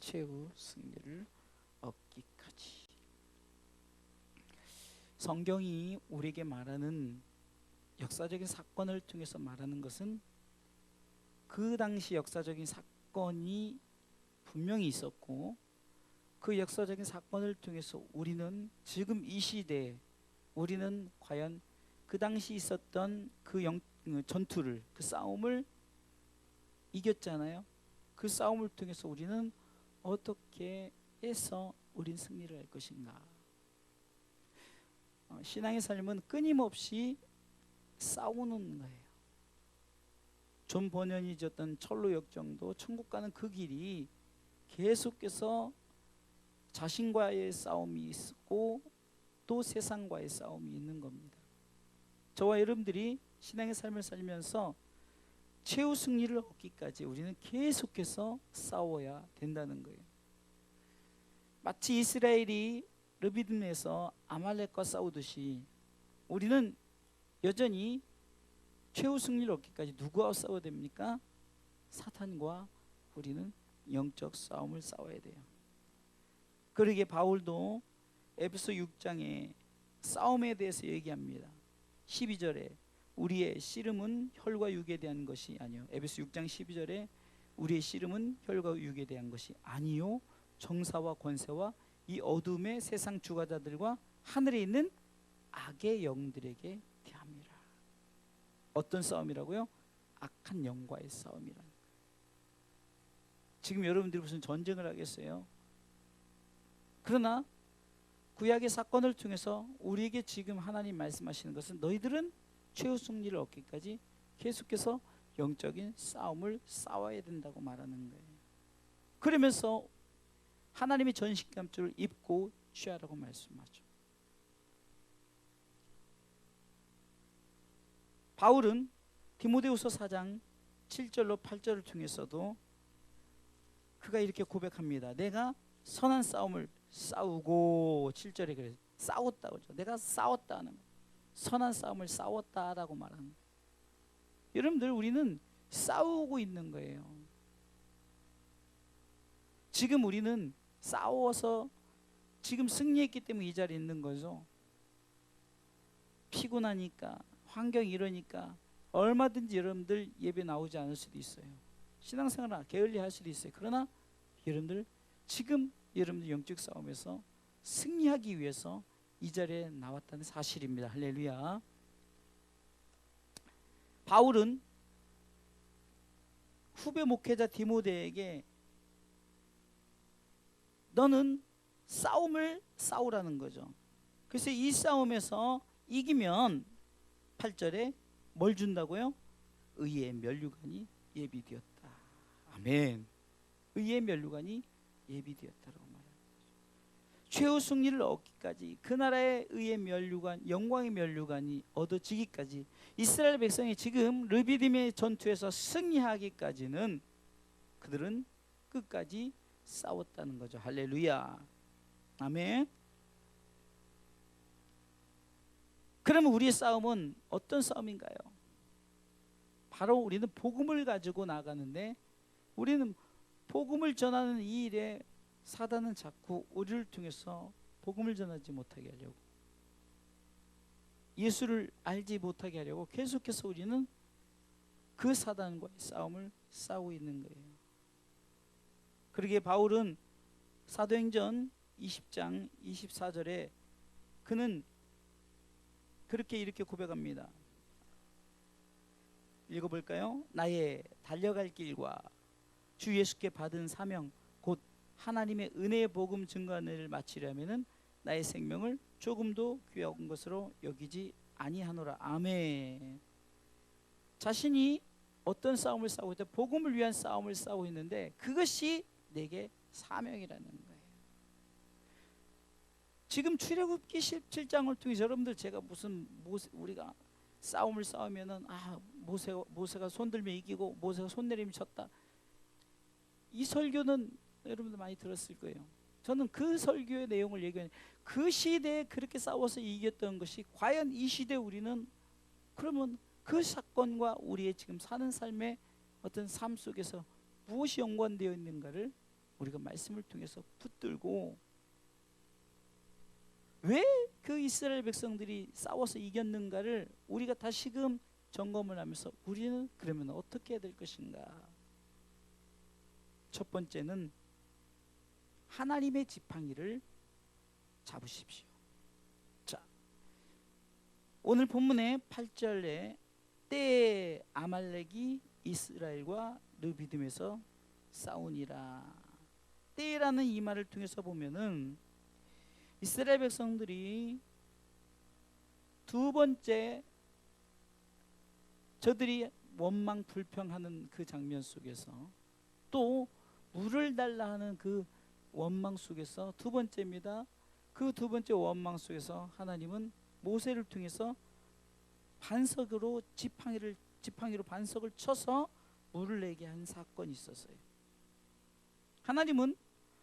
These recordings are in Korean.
최후 승리를 얻기까지. 성경이 우리에게 말하는 역사적인 사건을 통해서 말하는 것은 그 당시 역사적인 사건이 분명히 있었고, 그 역사적인 사건을 통해서 우리는 지금 이 시대에 우리는 과연 그 당시 있었던 그 전투를, 그 싸움을 이겼잖아요. 그 싸움을 통해서 우리는 어떻게 해서 우린 승리를 할 것인가. 신앙의 삶은 끊임없이 싸우는 거예요. 존 버년이 졌던 철로 역정도 천국 가는 그 길이 계속해서 자신과의 싸움이 있고 또 세상과의 싸움이 있는 겁니다. 저와 여러분들이 신앙의 삶을 살면서 최후 승리를 얻기까지 우리는 계속해서 싸워야 된다는 거예요. 마치 이스라엘이 르비딤에서 아말렉과 싸우듯이 우리는 여전히 최후 승리를 얻기까지 누구와 싸워야 됩니까? 사탄과 우리는 영적 싸움을 싸워야 돼요. 그러기에 바울도 에베소 6장에 싸움에 대해서 얘기합니다. 12절에 우리의 씨름은 혈과 육에 대한 것이 아니요. 에베소 6장 12절에 우리의 씨름은 혈과 육에 대한 것이 아니요 정사와 권세와 이 어둠의 세상 주관자들과 하늘에 있는 악의 영들에게 대함이라. 어떤 싸움이라고요? 악한 영과의 싸움이라는 거예요. 지금 여러분들이 무슨 전쟁을 하겠어요? 그러나 구약의 사건을 통해서 우리에게 지금 하나님 말씀하시는 것은 너희들은 최후 승리를 얻기까지 계속해서 영적인 싸움을 싸워야 된다고 말하는 거예요. 그러면서 하나님의 전신갑주를 입고 취하라고 말씀하죠. 바울은 디모데후서 4장 7절로 8절을 통해서도 그가 이렇게 고백합니다. 내가 선한 싸움을 싸우고, 7절에 그래요. 싸웠다고 하죠. 내가 싸웠다는 거예요. 선한 싸움을 싸웠다라고 말하는 거예요. 여러분들, 우리는 싸우고 있는 거예요. 지금 우리는 싸워서 지금 승리했기 때문에 이 자리에 있는 거죠. 피곤하니까, 환경이 이러니까 얼마든지 여러분들 예배 나오지 않을 수도 있어요. 신앙생활 게을리할 수도 있어요. 그러나 여러분들 지금 여러분들 영적 싸움에서 승리하기 위해서 이 자리에 나왔다는 사실입니다. 할렐루야. 바울은 후배 목회자 디모데에게 너는 싸움을 싸우라는 거죠. 그래서 이 싸움에서 이기면 8절에 뭘 준다고요? 의의 면류관이 예비되었다. 아멘. 의의 면류관이 예비되었다라고 말합니다. 최후 승리를 얻기까지, 그 나라의 의의 면류관, 영광의 면류관이 얻어지기까지, 이스라엘 백성이 지금 르비딤의 전투에서 승리하기까지는 그들은 끝까지 싸웠다는 거죠. 할렐루야. 아멘. 그러면 우리의 싸움은 어떤 싸움인가요? 바로 우리는 복음을 가지고 나가는데, 우리는 복음을 전하는 이 일에 사단은 자꾸 우리를 통해서 복음을 전하지 못하게 하려고, 예수를 알지 못하게 하려고 계속해서 우리는 그 사단과의 싸움을 싸우고 있는 거예요. 그러기에 바울은 사도행전 20장 24절에 그는 그렇게 이렇게 고백합니다. 읽어볼까요? 나의 달려갈 길과 주 예수께 받은 사명 곧 하나님의 은혜의 복음 증거를 마치려면은 나의 생명을 조금도 귀한 것으로 여기지 아니하노라. 아멘. 자신이 어떤 싸움을 싸우고 있다? 복음을 위한 싸움을 싸우고 있는데 그것이 내게 사명이라는 거예요. 지금 출애굽기 17장을 통해서 여러분들, 제가 무슨 우리가 싸움을 싸우면은 모세가 손들면 이기고 모세가 손 내리면 졌다, 이 설교는 여러분들 많이 들었을 거예요. 저는 그 설교의 내용을 얘기하는, 그 시대에 그렇게 싸워서 이겼던 것이 과연 이 시대 우리는 그러면 그 사건과 우리의 지금 사는 삶의 어떤 삶 속에서 무엇이 연관되어 있는가를 우리가 말씀을 통해서 붙들고, 왜 그 이스라엘 백성들이 싸워서 이겼는가를 우리가 다시금 점검을 하면서 우리는 그러면 어떻게 해야 될 것인가. 첫 번째는 하나님의 지팡이를 잡으십시오. 자, 오늘 본문의 8절에 때에 아말렉이 이스라엘과 르비딤에서 싸우니라. 때라는 이 말을 통해서 보면은 이스라엘 백성들이 두 번째 저들이 원망 불평하는 그 장면 속에서, 또 물을 달라 하는 그 원망 속에서 두 번째입니다. 그 두 번째 원망 속에서 하나님은 모세를 통해서 반석으로 지팡이로 반석을 쳐서 물을 내게 한 사건이 있었어요. 하나님은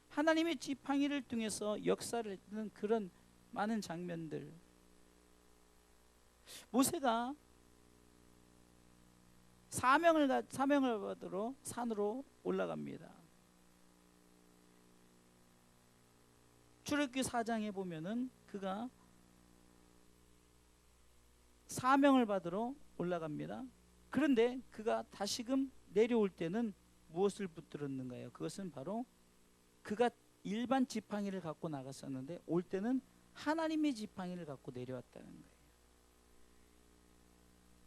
하나님의 지팡이를 통해서 역사를 했던 그런 많은 장면들. 모세가 사명을 받으러 산으로 올라갑니다. 출애굽기 4장에 보면은 그가 사명을 받으러 올라갑니다. 그런데 그가 다시금 내려올 때는 무엇을 붙들었는가요? 그것은 바로 그가 일반 지팡이를 갖고 나갔었는데 올 때는 하나님의 지팡이를 갖고 내려왔다는 거예요.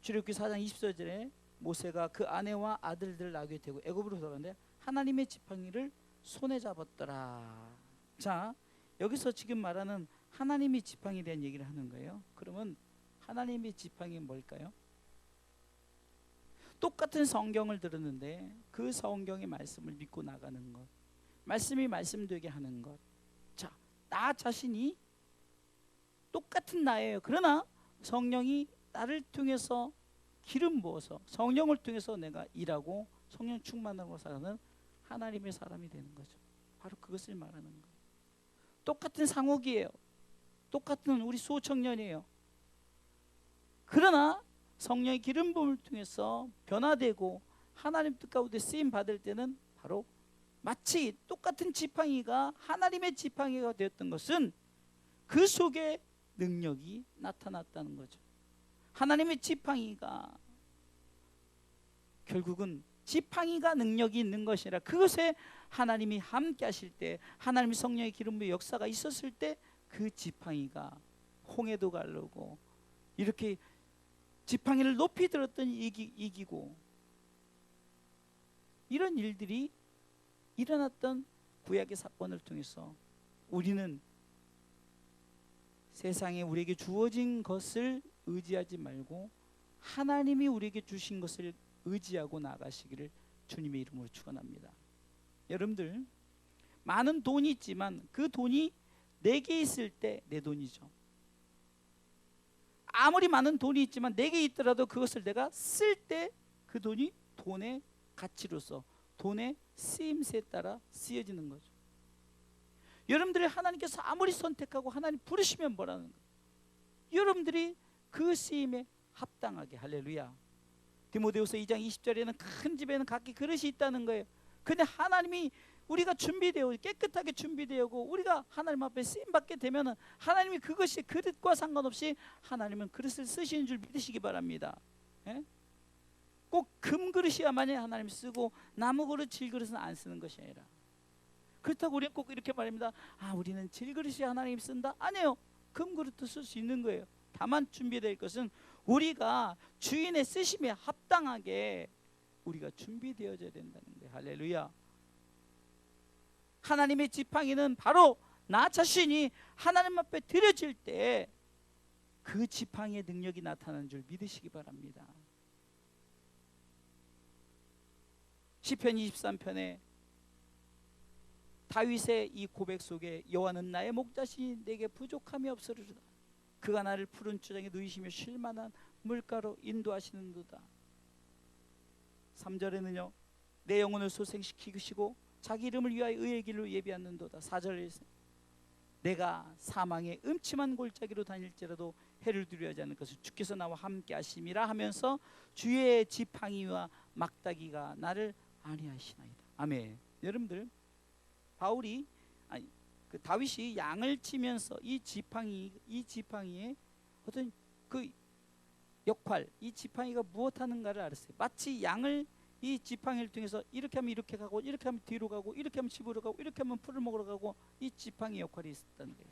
출애굽기 4장 24절에 모세가 그 아내와 아들들을 나귀에 태우고 애굽으로 들어가는데 하나님의 지팡이를 손에 잡았더라. 자, 여기서 지금 말하는 하나님의 지팡이에 대한 얘기를 하는 거예요. 그러면 하나님의 지팡이는 뭘까요? 똑같은 성경을 들었는데 그 성경의 말씀을 믿고 나가는 것, 말씀이 말씀되게 하는 것. 자, 나 자신이 똑같은 나예요. 그러나 성령이 나를 통해서 기름 부어서 성령을 통해서 내가 일하고 성령 충만하고 살아가는 하나님의 사람이 되는 거죠. 바로 그것을 말하는 거예요. 똑같은 상옥이에요. 똑같은 우리 수호청년이에요. 그러나 성령의 기름 부음을 통해서 변화되고 하나님 뜻 가운데 쓰임 받을 때는 바로 마치 똑같은 지팡이가 하나님의 지팡이가 되었던 것은 그 속에 능력이 나타났다는 거죠. 하나님의 지팡이가 결국은 지팡이가 능력이 있는 것이라, 그것에 하나님이 함께 하실 때, 하나님의 성령의 기름 부의 역사가 있었을 때 그 지팡이가 홍해도 가르고 이렇게 지팡이를 높이 들었더니 이기고 이런 일들이 일어났던 구약의 사건을 통해서 우리는 세상에 우리에게 주어진 것을 의지하지 말고 하나님이 우리에게 주신 것을 의지하고 나가시기를 주님의 이름으로 축원합니다. 여러분들, 많은 돈이 있지만 그 돈이 내게 있을 때 내 돈이죠. 아무리 많은 돈이 있지만 내게 있더라도 그것을 내가 쓸 때 그 돈이 돈의 가치로서 돈의 쓰임새에 따라 쓰여지는 거죠. 여러분들이 하나님께서 아무리 선택하고 하나님 부르시면 뭐라는 거예요? 여러분들이 그 쓰임에 합당하게. 할렐루야. 디모데후서 2장 20절에는 큰 집에는 각기 그릇이 있다는 거예요. 근데 하나님이 우리가 준비되어 깨끗하게 준비되고 우리가 하나님 앞에 쓰임 받게 되면은 하나님이 그것이 그릇과 상관없이 하나님은 그릇을 쓰시는 줄 믿으시기 바랍니다. 예? 꼭 금그릇이야만이 하나님 쓰고 나무 그릇, 질그릇은 안 쓰는 것이 아니라, 그렇다고 우리는 꼭 이렇게 말합니다. 아, 우리는 질그릇이 하나님 쓴다? 아니에요. 금그릇도 쓸 수 있는 거예요. 다만 준비될 것은 우리가 주인의 쓰심에 합당하게 우리가 준비되어져야 된다는 거예요. 할렐루야. 하나님의 지팡이는 바로 나 자신이 하나님 앞에 드려질 때 그 지팡이의 능력이 나타나는 줄 믿으시기 바랍니다. 시편 23편에 다윗의 이 고백 속에 여호와는 나의 목자시니 내게 부족함이 없으리로다. 그가 나를 푸른 추장에 누이시며 쉴만한 물가로 인도하시는도다. 3절에는요, 내 영혼을 소생시키시고 자기 이름을 위하여 의의 길로 예비하는도다. 4절에 내가 사망의 음침한 골짜기로 다닐지라도 해를 두려워하지 않을 것을 주께서 나와 함께 하심이라 하면서 주의 지팡이와 막다기가 나를 안위하시나이다. 아멘. 여러분들, 바울이 그 다윗이 양을 치면서 이 지팡이의 어떤 그 역할, 이 지팡이가 무엇하는가를 알았어요. 마치 양을 이 지팡이를 통해서 이렇게 하면 이렇게 가고, 이렇게 하면 뒤로 가고, 이렇게 하면 집으로 가고, 이렇게 하면 풀을 먹으러 가고, 이 지팡이 역할이 있었다는 거예요.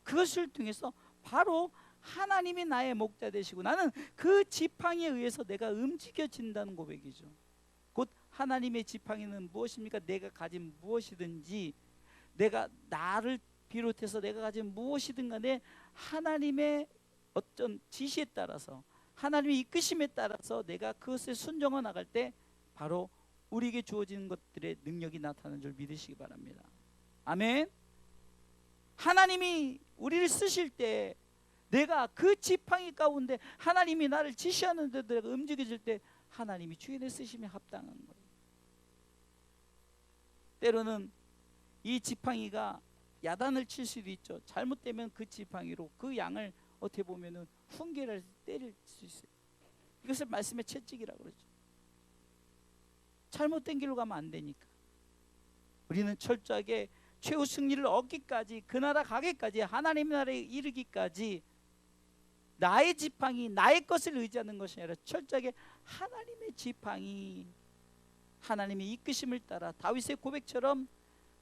그것을 통해서 바로 하나님이 나의 목자 되시고 나는 그 지팡이에 의해서 내가 움직여진다는 고백이죠. 곧 하나님의 지팡이는 무엇입니까? 내가 가진 무엇이든지, 내가 나를 비롯해서 내가 가진 무엇이든 간에 하나님의 어떤 지시에 따라서, 하나님의 이끄심에 따라서 내가 그것에 순종해 나갈 때 바로 우리에게 주어지는 것들의 능력이 나타나는 줄 믿으시기 바랍니다. 아멘. 하나님이 우리를 쓰실 때 내가 그 지팡이 가운데 하나님이 나를 지시하는 데도 내가 움직여질 때 하나님이 주인의 쓰심에 합당한 거예요. 때로는 이 지팡이가 야단을 칠 수도 있죠. 잘못되면 그 지팡이로 그 양을 어떻게 보면은 훈계를 때릴 수 있어요. 이것을 말씀의 채찍이라고 그러죠. 잘못된 길로 가면 안 되니까 우리는 철저하게 최후 승리를 얻기까지, 그 나라 가기까지, 하나님 나라에 이르기까지 나의 지팡이, 나의 것을 의지하는 것이 아니라 철저하게 하나님의 지팡이, 하나님의 이끄심을 따라 다윗의 고백처럼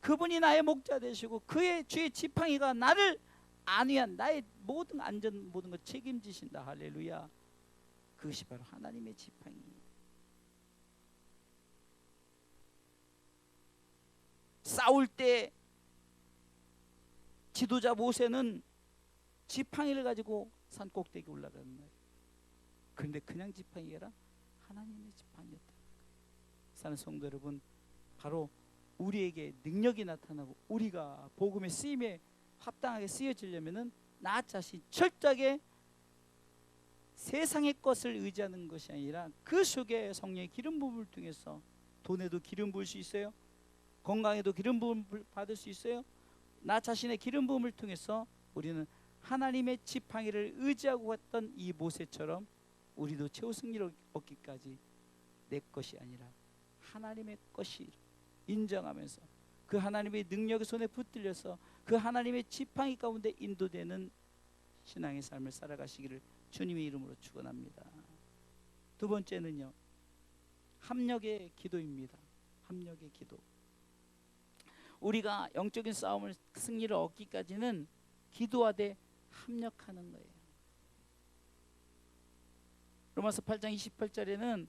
그분이 나의 목자 되시고 그의 주의 지팡이가 나를 안위한 나의 모든 안전, 모든 것 책임지신다. 할렐루야. 그것이 바로 하나님의 지팡이입니다. 싸울 때 지도자 모세는 지팡이를 가지고 산 꼭대기에 올라가는 거예요. 그런데 그냥 지팡이가 아니라 하나님의 지팡이였다. 사는 성도 여러분, 바로 우리에게 능력이 나타나고 우리가 복음의 쓰임에 합당하게 쓰여지려면은 나 자신 철저하게 세상의 것을 의지하는 것이 아니라 그 속에 성령의 기름 부음을 통해서, 돈에도 기름 부을 수 있어요. 건강에도 기름 부음을 받을 수 있어요. 나 자신의 기름 부음을 통해서 우리는 하나님의 지팡이를 의지하고 갔던 이 모세처럼 우리도 최후 승리를 얻기까지 내 것이 아니라 하나님의 것이 인정하면서 그 하나님의 능력의 손에 붙들려서 그 하나님의 지팡이 가운데 인도되는 신앙의 삶을 살아가시기를 주님의 이름으로 축원합니다. 두 번째는요, 합력의 기도입니다. 합력의 기도. 우리가 영적인 싸움을 승리를 얻기까지는 기도하되 합력하는 거예요. 로마서 8장 28절에는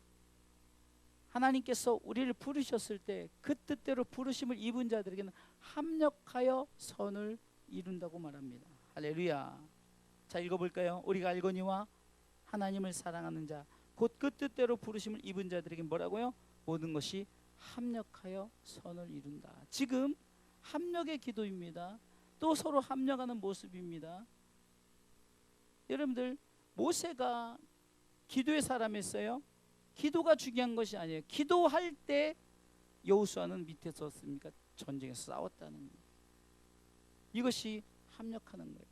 하나님께서 우리를 부르셨을 때 그 뜻대로 부르심을 입은 자들에게는 합력하여 선을 이룬다고 말합니다. 할렐루야. 자, 읽어볼까요? 우리가 알거니와 하나님을 사랑하는 자 곧 그 뜻대로 부르심을 입은 자들에게 뭐라고요? 모든 것이 합력하여 선을 이룬다. 지금 합력의 기도입니다. 또 서로 합력하는 모습입니다. 여러분들, 모세가 기도의 사람이었어요. 기도가 중요한 것이 아니에요. 기도할 때 여호수아는 밑에 섰습니까? 전쟁에서 싸웠다는 거예요. 이것이 합력하는 거예요.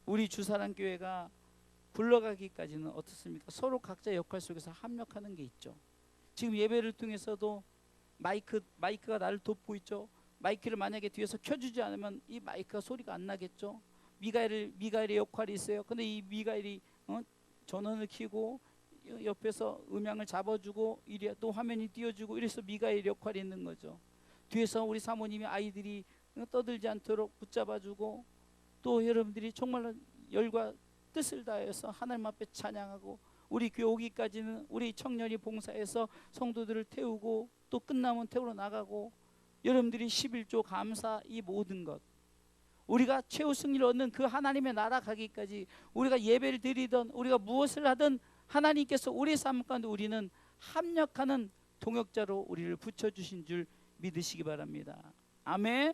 우리 주사랑교회가 굴러가기까지는 어떻습니까? 서로 각자 역할 속에서 합력하는 게 있죠. 지금 예배를 통해서도 마이크가 나를 돕고 있죠. 마이크를 만약에 뒤에서 켜주지 않으면 이 마이크가 소리가 안 나겠죠. 미가엘의 역할이 있어요. 근데 이 미가엘이 전원을 켜고 옆에서 음향을 잡아주고 이래 또 화면이 띄워주고 이래서 미가엘 역할이 있는 거죠. 뒤에서 우리 사모님이 아이들이 떠들지 않도록 붙잡아주고, 또 여러분들이 정말로 열과 뜻을 다해서 하나님 앞에 찬양하고, 우리 교회 오기까지는 우리 청년이 봉사해서 성도들을 태우고 또 끝나면 태우러 나가고, 여러분들이 11조 감사, 이 모든 것, 우리가 최후 승리를 얻는 그 하나님의 나라 가기까지 우리가 예배를 드리던 우리가 무엇을 하든 하나님께서 우리 삶 가운데 우리는 합력하는 동역자로 우리를 붙여주신 줄 믿으시기 바랍니다. 아멘.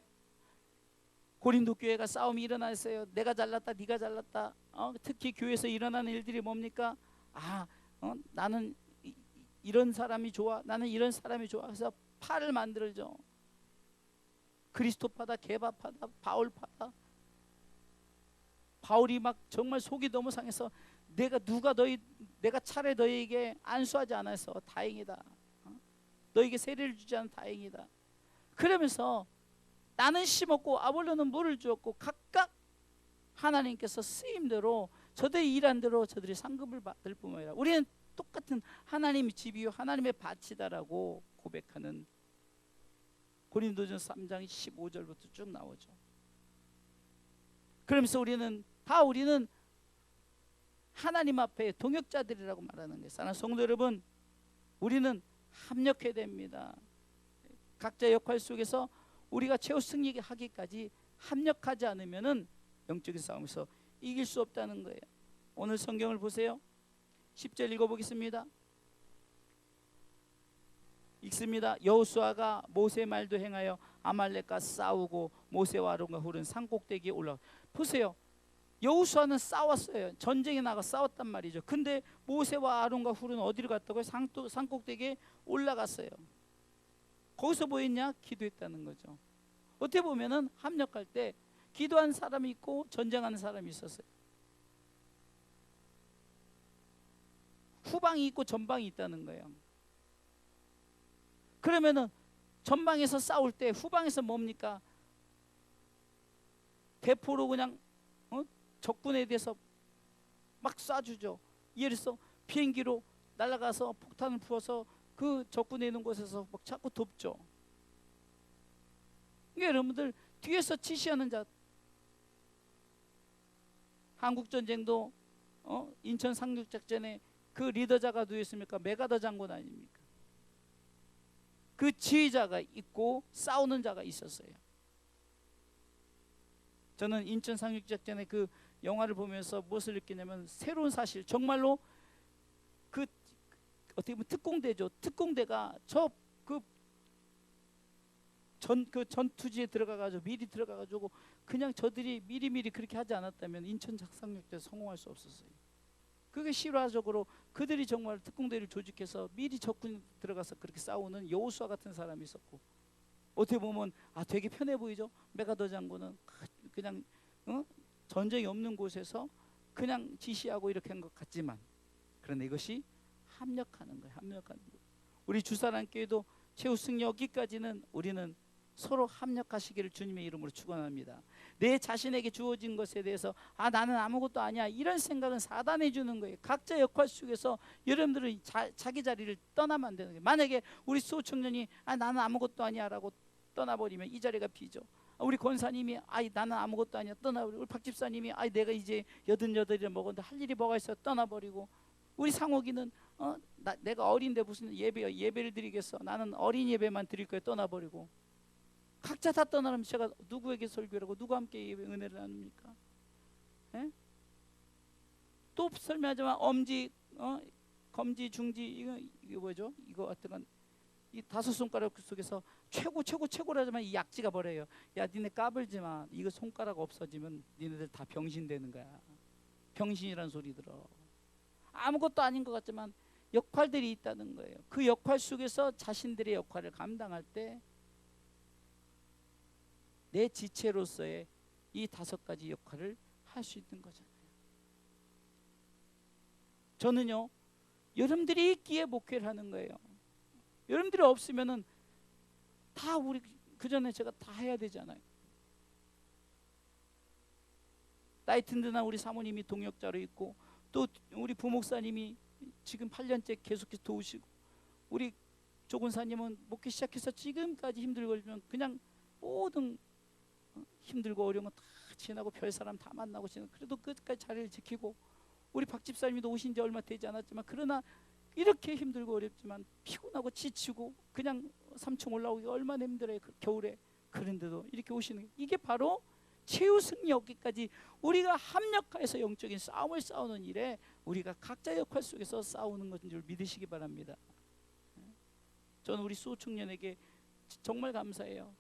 고린도 교회가 싸움이 일어났어요. 내가 잘났다, 네가 잘났다. 특히 교회에서 일어나는 일들이 뭡니까? 나는 이런 사람이 좋아, 나는 이런 사람이 좋아. 그래서 파를 만들죠. 그리스도파다, 게바파다, 바울파다. 바울이 막 정말 속이 너무 상해서 내가 차라리 너희에게 안수하지 않아서 다행이다. 너희에게 세례를 주지 않아 다행이다. 그러면서 나는 심었고 아볼로는 물을 주었고 각각 하나님께서 쓰임대로 저들이 일한 대로 저들이 상급을 받을 뿐만 아니라 우리는 똑같은 하나님의 집이요 하나님의 밭이다라고 고백하는 고린도전서 3장 15절부터 쭉 나오죠. 그러면서 우리는 하나님 앞에 동역자들이라고 말하는 거예요. 사랑하는 성도 여러분, 우리는 합력해야 됩니다. 각자 역할 속에서 우리가 최후 승리하기까지 합력하지 않으면은 영적인 싸움에서 이길 수 없다는 거예요. 오늘 성경을 보세요. 10절 읽어보겠습니다. 읽습니다. 여호수아가 모세 말도 행하여 아말렉과 싸우고 모세와 아론과 훌은 산꼭대기에 올라. 보세요. 여호수아는 싸웠어요. 전쟁에 나가 싸웠단 말이죠. 근데 모세와 아론과 훌은 어디로 갔다고요? 산꼭대기에 올라갔어요. 거기서 뭐 했냐? 기도했다는 거죠. 어떻게 보면은 합력할 때 기도한 사람이 있고 전쟁하는 사람이 있었어요. 후방이 있고 전방이 있다는 거예요. 그러면은 전방에서 싸울 때 후방에서 뭡니까? 대포로 그냥 적군에 대해서 막 쏴주죠. 예를 들어서 비행기로 날아가서 폭탄을 부어서 그 적군에 있는 곳에서 막 자꾸 돕죠. 그러니까 여러분들 뒤에서 지시하는 자, 한국전쟁도 인천 상륙작전에 그 리더자가 누구였습니까? 메가더 장군 아닙니까? 그 지휘자가 있고 싸우는 자가 있었어요. 저는 인천 상륙작전의 그 영화를 보면서 무엇을 느끼냐면 새로운 사실, 정말로 그 어떻게 보면 특공대죠. 특공대가 그 전투지에 들어가가지고 미리 들어가가지고 그냥 저들이 미리미리 그렇게 하지 않았다면 인천 상륙작전 성공할 수 없었어요. 그게 실화적으로 그들이 정말 특공대를 조직해서 미리 적군 들어가서 그렇게 싸우는 여호수아 같은 사람이 있었고, 어떻게 보면 되게 편해 보이죠. 메가더 장군은 그냥 전쟁이 없는 곳에서 그냥 지시하고 이렇게 한 것 같지만, 그런데 이것이 합력하는 거예요. 합력하는 거예요. 우리 주사랑교회도 최후 승리 얻기까지는 우리는 서로 합력하시기를 주님의 이름으로 축원합니다. 내 자신에게 주어진 것에 대해서 나는 아무것도 아니야 이런 생각은 사단이 주는 거예요. 각자 역할 속에서 여러분들은 자기 자리를 떠나면 안 되는 거예요. 만약에 우리 소청년이 나는 아무것도 아니야 라고 떠나버리면 이 자리가 비죠. 우리 권사님이 나는 아무것도 아니야 떠나버리고, 우리 박 집사님이 내가 이제 88을 먹었는데 할 일이 뭐가 있어 떠나버리고, 우리 상옥이는 내가 어린데 무슨 예배를 드리겠어, 나는 어린 예배만 드릴 거야 떠나버리고, 각자 다 떠나면 제가 누구에게 설교를 하고 누구 함께 예배 은혜를 나눕니까? 예? 또 설명하지만 엄지, 검지, 중지, 이거 뭐죠? 이거 어떤 이 5손가락 속에서 최고라지만 이 약지가 버려요. 야, 니네 까불지 마. 이거 손가락 없어지면 니네들 다 병신 되는 거야. 병신이란 소리 들어. 아무것도 아닌 것 같지만 역할들이 있다는 거예요. 그 역할 속에서 자신들의 역할을 감당할 때 내 지체로서의 이 5가지 역할을 할 수 있는 거잖아요. 저는요, 여러분들이 있기에 목회를 하는 거예요. 여러분들이 없으면은 다 우리 그 전에 제가 다 해야 되잖아요. 나이 든든한 우리 사모님이 동역자로 있고, 또 우리 부목사님이 지금 8년째 계속해서 도우시고, 우리 조근사님은 목회 시작해서 지금까지 힘들고 어려우면 그냥 모든 힘들고 어려운 건 다 지나고 별 사람 다 만나고 그래도 끝까지 자리를 지키고, 우리 박 집사님도 오신 지 얼마 되지 않았지만 그러나 이렇게 힘들고 어렵지만 피곤하고 지치고 그냥 3층 올라오기 얼마나 힘들어요. 겨울에. 그런데도 이렇게 오시는 게, 이게 바로 최후 승리 얻기까지 우리가 합력해서 영적인 싸움을 싸우는 일에 우리가 각자 역할 속에서 싸우는 것인 줄 믿으시기 바랍니다. 저는 우리 소청년에게 정말 감사해요.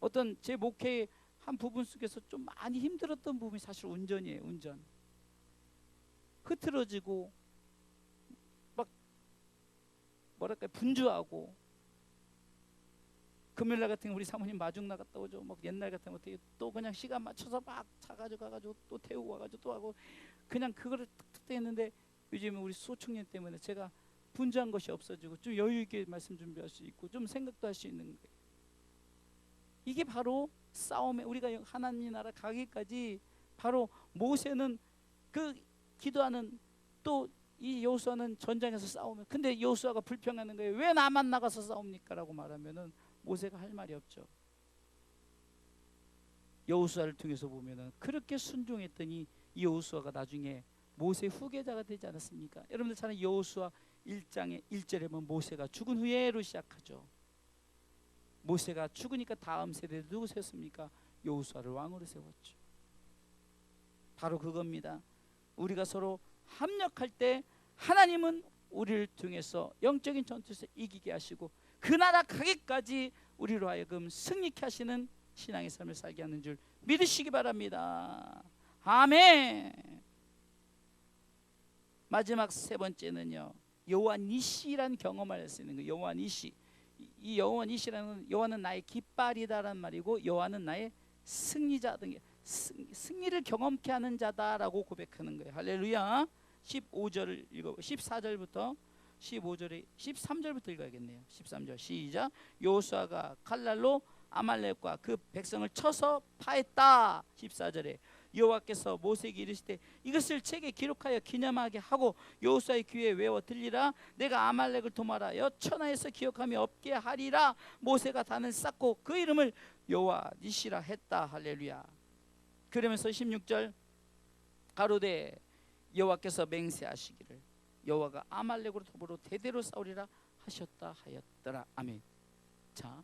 어떤 제 목회의 한 부분 속에서 좀 많이 힘들었던 부분이 사실 운전이에요. 운전. 흐트러지고 막 뭐랄까 분주하고, 금요일날 같은 우리 사모님 마중 나갔다 오죠. 막 옛날 같으면 어떻게 또 그냥 시간 맞춰서 막 차 가지고 가가지고 또 태우고 와가지고 또 하고 그냥 그거를 탁탁 했는데, 요즘은 우리 소청년 때문에 제가 분주한 것이 없어지고 좀 여유 있게 말씀 준비할 수 있고 좀 생각도 할 수 있는 거예요. 이게 바로 싸움에 우리가 하나님 나라 가기까지 바로 모세는 그 기도하는 또 이 여호수아는 전장에서 싸우면 근데 여호수아가 불평하는 거예요. 왜 나만 나가서 싸웁니까? 라고 말하면은 모세가 할 말이 없죠. 여호수아를 통해서 보면은 그렇게 순종했더니 이 여호수아가 나중에 모세 후계자가 되지 않았습니까? 여러분들 잘 여호수아 1장의 1절에 보면 모세가 죽은 후에로 시작하죠. 모세가 죽으니까 다음 세대에 누구 세웠습니까? 여호수아를 왕으로 세웠죠. 바로 그겁니다. 우리가 서로 합력할 때 하나님은 우리를 통해서 영적인 전투에서 이기게 하시고 그 나라 가기까지 우리로 하여금 승리케 하시는 신앙의 삶을 살게 하는 줄 믿으시기 바랍니다. 아멘. 마지막 세 번째는요, 여호와 니시라는 경험을 할 수 있는 거예요. 여호와 니시. 이 여호와 니시라는 여호와는 나의 깃발이다라는 말이고 여호와는 나의 승리자 등 승리를 경험케 하는 자다라고 고백하는 거예요. 할렐루야. 15절을 읽어 14절부터 15절에 13절부터 읽어야겠네요. 13절 시작. 여호수아가 칼날로 아말렉과 그 백성을 쳐서 파했다. 14절에 여호와께서 모세에게 이르시되 이것을 책에 기록하여 기념하게 하고 여호수아의 귀에 외워 들리라. 내가 아말렉을 도말하여 천하에서 기억함이 없게 하리라. 모세가 단을 쌓고 그 이름을 여호와 니시라 했다. 할렐루야. 그러면서 16절 가로되 여호와께서 맹세하시기를 여호와가 아말렉으로 더불어 대대로 싸우리라 하셨다 하였더라. 아멘. 자,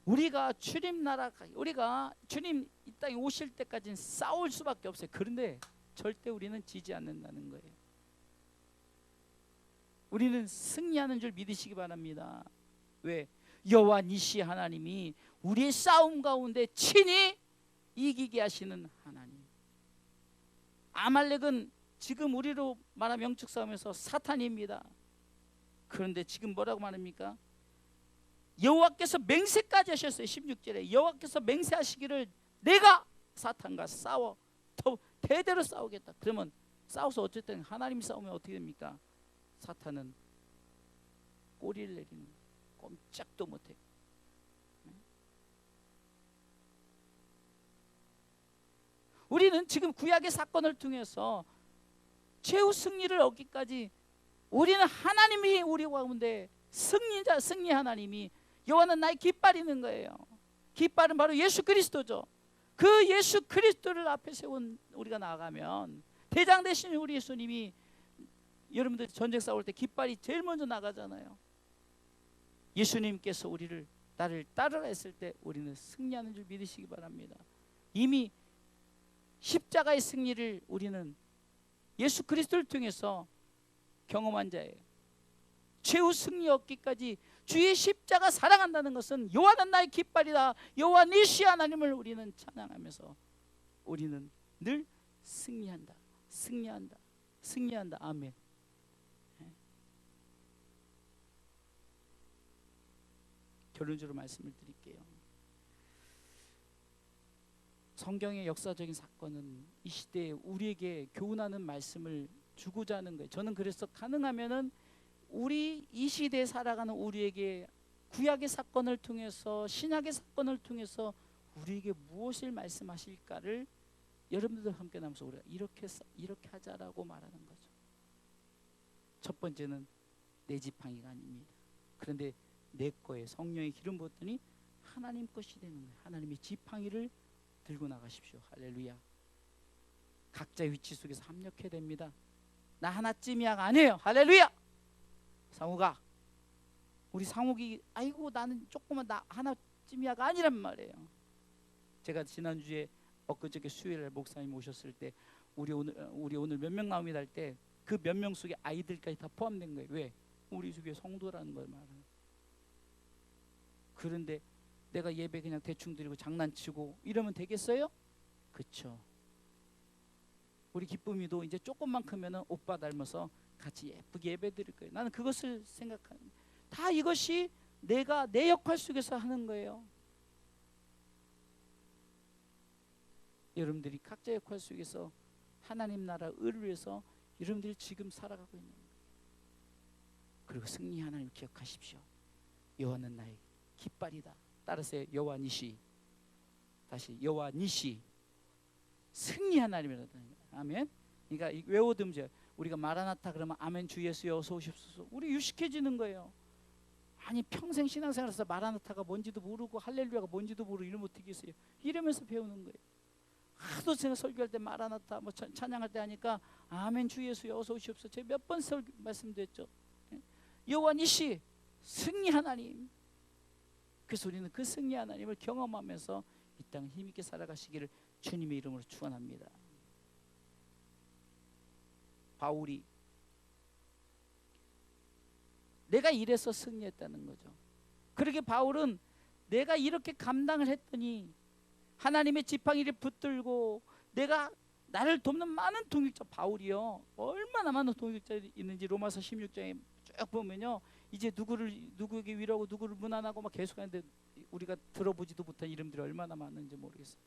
우리가 주님 나라 우리가 주님 이 땅에 오실 때까지는 싸울 수밖에 없어요. 그런데 절대 우리는 지지 않는다는 거예요. 우리는 승리하는 줄 믿으시기 바랍니다. 왜? 여호와 니시 하나님이 우리의 싸움 가운데 친히 이기게 하시는 하나님. 아말렉은 지금 우리로 말하면 영적 싸움에서 사탄입니다. 그런데 지금 뭐라고 말합니까? 여호와께서 맹세까지 하셨어요. 16절에 여호와께서 맹세하시기를 내가 사탄과 싸워 대대로 싸우겠다. 그러면 싸워서 어쨌든 하나님이 싸우면 어떻게 됩니까? 사탄은 꼬리를 내리는 꼼짝도 못해. 우리는 지금 구약의 사건을 통해서 최후 승리를 얻기까지 우리는 하나님이 우리 가운데 승리자 승리 하나님이 여호와는 나의 깃발이는 거예요. 깃발은 바로 예수 그리스도죠. 그 예수 그리스도를 앞에 세운 우리가 나가면 대장 되신 우리 예수님이 여러분들 전쟁 싸울 때 깃발이 제일 먼저 나가잖아요. 예수님께서 나를 따르라 했을 때 우리는 승리하는 줄 믿으시기 바랍니다. 이미 십자가의 승리를 우리는 예수 그리스도를 통해서 경험한 자예요. 최후 승리 얻기까지 주의 십자가 사랑한다는 것은 여호와는 나의 깃발이다. 여호와 니시 하나님을 우리는 찬양하면서 우리는 늘 승리한다. 승리한다. 승리한다. 아멘. 결론적으로 말씀을 드릴게요. 성경의 역사적인 사건은 이 시대에 우리에게 교훈하는 말씀을 주고자 하는 거예요. 저는 그래서 가능하면은 우리 이 시대에 살아가는 우리에게 구약의 사건을 통해서 신약의 사건을 통해서 우리에게 무엇을 말씀하실까를 여러분들 함께 나면서 우리가 이렇게 하자라고 말하는 거죠. 첫 번째는 내 지팡이가 아닙니다. 그런데 내 거에 성령의 기름 부었더니 하나님 것이 되는 거예요. 하나님의 지팡이를 들고 나가십시오. 할렐루야. 각자 위치 속에서 합력해야 됩니다. 나 하나쯤이야가 아니에요. 할렐루야. 상욱아, 우리 상욱이 아이고 나는 조그만 나 하나쯤이야가 아니란 말이에요. 제가 지난주에 엊그저께 수요일에 목사님 오셨을 때 우리 오늘 몇 명 나옵니다 할 때 그 몇 명 속에 아이들까지 다 포함된 거예요. 왜? 우리 속에 성도라는 걸 말하는. 그런데 내가 예배 그냥 대충 드리고 장난치고 이러면 되겠어요? 그렇죠. 우리 기쁨이도 이제 조금만 크면은 오빠 닮아서 같이 예쁘게 예배 드릴 거예요. 나는 그것을 생각하는. 다 이것이 내가 내 역할 속에서 하는 거예요. 여러분들이 각자 역할 속에서 하나님 나라 의를 위해서 여러분들이 지금 살아가고 있는 거예요. 그리고 승리 하나님을 기억하십시오. 여호와는 나의 깃발이다. 따라서 여호와 니시. 다시 여호와 니시. 승리 하나님이라는 거예요. 아멘. 그러니까 외워두면 우리가 마라나타 그러면 아멘 주 예수여 어서 오십소서. 우리 유식해지는 거예요. 아니 평생 신앙생활에서 마라나타가 뭔지도 모르고 할렐루야가 뭔지도 모르고 이러면 어떻게 했어요? 이러면서 배우는 거예요. 하도 제가 설교할 때 마라나타 뭐 찬양할 때 하니까 아멘 주 예수여 어서 오십소서. 제가 몇 번 말씀드렸죠. 여호와 니시 승리 하나님. 그래서 우리는 그 승리 하나님을 경험하면서 이 땅 힘있게 살아가시기를 주님의 이름으로 축원합니다. 바울이 내가 이래서 승리했다는 거죠. 그렇게 바울은 내가 이렇게 감당을 했더니 하나님의 지팡이를 붙들고 내가 나를 돕는 많은 동역자 바울이요. 얼마나 많은 동역자들이 있는지 로마서 16장에 쭉 보면요. 이제 누구에게 위로하고 누구를 무난하고 막 계속하는데 우리가 들어보지도 못한 이름들이 얼마나 많은지 모르겠어요.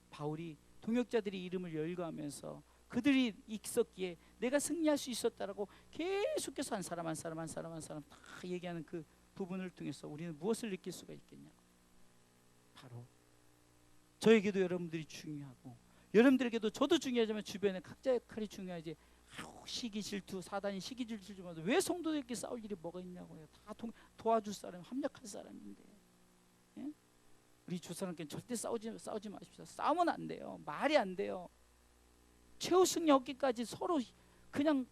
바울이 동역자들이 이름을 열거하면서 그들이 있었기에 내가 승리할 수 있었다라고 계속해서 한 사람 다 얘기하는 그 부분을 통해서 우리는 무엇을 느낄 수가 있겠냐고. 바로 저에게도 여러분들이 중요하고 여러분들에게도 저도 중요하지만 주변에 각자 역할이 중요하지. 시기 질투 사단이 시기 질투지만 왜 성도들끼리 싸울 일이 뭐가 있냐고요. 다 도와줄 사람 합력할 사람인데. 예? 우리 주사람끼리 절대 싸우지 마십시오. 싸우면 안 돼요. 말이 안 돼요. 최후 승리 얻기까지 서로 그냥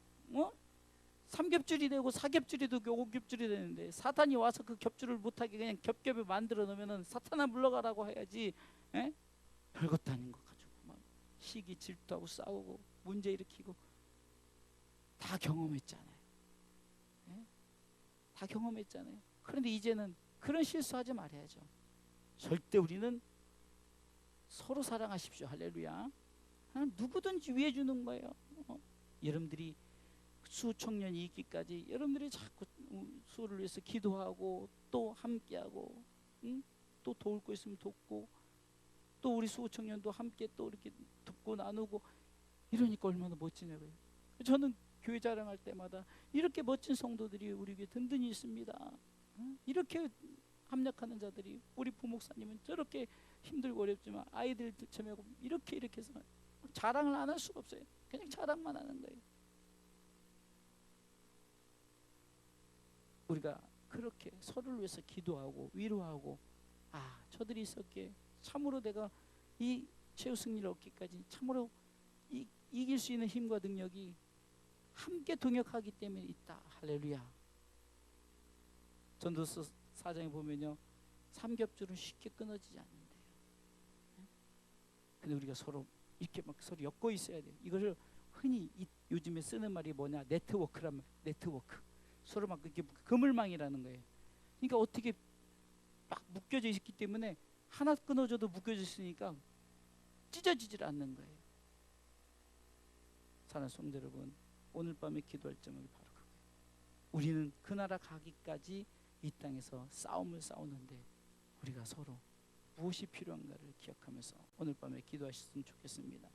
삼겹줄이 되고 사겹줄이 되고 오겹줄이 되는데 사탄이 와서 그 겹줄을 못하게 그냥 겹겹이 만들어 놓으면은 사탄아 물러가라고 해야지. 예? 별것도 아닌 것 가지고 막 시기 질투하고 싸우고 문제 일으키고 다 경험했잖아요. 예? 다 경험했잖아요. 그런데 이제는 그런 실수하지 말아야죠. 절대 우리는 서로 사랑하십시오. 할렐루야. 누구든지 위해 주는 거예요. 여러분들이 수청년이 있기까지 여러분들이 자꾸 수를 위해서 기도하고 또 함께하고 또 도울 거 있으면 돕고 또 우리 수청년도 함께 또 이렇게 돕고 나누고 이러니까 얼마나 멋지냐고요. 저는 교회 자랑할 때마다 이렇게 멋진 성도들이 우리에게 든든히 있습니다. 이렇게 합력하는 자들이 우리 부목사님은 저렇게 힘들고 어렵지만 아이들 처음에 이렇게 해서 자랑을 안 할 수가 없어요. 그냥 자랑만 하는 거예요. 우리가 그렇게 서로를 위해서 기도하고 위로하고 저들이 있었기에 참으로 내가 이 최후 승리를 얻기까지 참으로 이길 수 있는 힘과 능력이 함께 동역하기 때문에 있다. 할렐루야. 전도서 4장에 보면요. 삼겹줄은 쉽게 끊어지지 않는데요. 근데 우리가 서로 이렇게 막 서로 엮고 있어야 돼요. 이것을 흔히 요즘에 쓰는 말이 뭐냐? 네트워크란 말. 네트워크. 서로 막 이렇게 그물망이라는 거예요. 그러니까 어떻게 막 묶여져 있기 때문에 하나 끊어져도 묶여져 있으니까 찢어지질 않는 거예요. 사랑하는 성도 여러분, 오늘 밤에 기도할 제목이 바로 그거예요. 우리는 그 나라 가기까지 이 땅에서 싸움을 싸우는데 우리가 서로 무엇이 필요한가를 기억하면서 오늘 밤에 기도하셨으면 좋겠습니다.